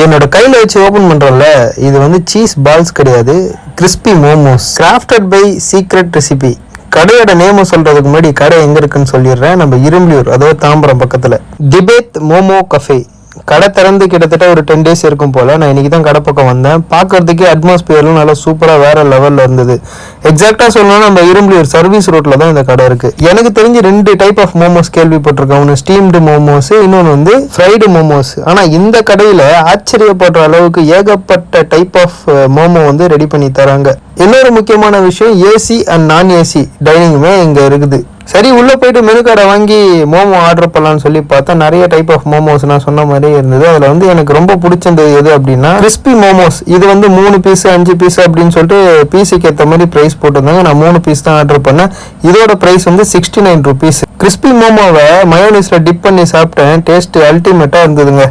என்னோட கையில் வச்சு ஓப்பன் பண்ணுறோம்ல, இது வந்து சீஸ் பால்ஸ் கிடையாது, crispy momos crafted by secret recipe. கடையோட நேம சொல்றதுக்கு முன்னாடி கடை எங்க இருக்குன்னு சொல்லிடுறேன். நம்ம இரும்பலியூர், அதாவது தாம்பரம் பக்கத்துல திபேத் மோமோ கஃபே. கடை திறந்து கிட்டத்தட்ட ஒரு 10 days இருக்கும் போல. நான் இன்னைக்கு தான் கடை பக்கம் வந்தேன். பார்க்கறதுக்கே அட்மாஸ்பியர்லாம் நல்லா சூப்பராக வேற லெவலில் இருந்தது. எக்ஸாக்டாக சொல்லணும்னா நம்ம இரும்பலியூர் சர்வீஸ் ரோட்டில் தான் இந்த கடை இருக்கு. எனக்கு தெரிஞ்சு 2 டைப் ஆஃப் மோமோஸ் கேள்விப்பட்டிருக்கேன். ஒன்று ஸ்டீம்டு மோமோஸ், இன்னொன்று வந்து ஃப்ரைடு மோமோஸ். ஆனால் இந்த கடையில் ஆச்சரியப்படுற அளவுக்கு ஏகப்பட்ட டைப் ஆஃப் மோமோ வந்து ரெடி பண்ணி தராங்க. இன்னொரு முக்கியமான விஷயம், ஏசி அண்ட் நான் ஏசி டைனிங்குமே இங்கே இருக்குது. சரி, உள்ளே போயிட்டு மெனு கார்டை வாங்கி மோமோ ஆர்டர் பண்ணலான்னு சொல்லி பார்த்தா நிறைய டைப் ஆஃப் மோமோஸ் நான் சொன்ன மாதிரியே இருந்தது. அதில் வந்து எனக்கு ரொம்ப பிடிச்சிருந்தது எது அப்படின்னா கிறிஸ்பி மோமோஸ். இது வந்து 3 பீஸ் 5 பீஸ் அப்படின்னு சொல்லிட்டு பீஸுக்கு ஏற்ற மாதிரி ப்ரைஸ் போட்டிருந்தாங்க. நான் 3 பீஸ் தான் ஆர்டர் பண்ணேன். இதோட ப்ரைஸ் வந்து 69 rupees. கிறிஸ்பி மோமோவை மயோனீஸில் டிப் பண்ணி சாப்பிட்டேன். டேஸ்ட் அல்டிமேட்டாக இருந்ததுங்க.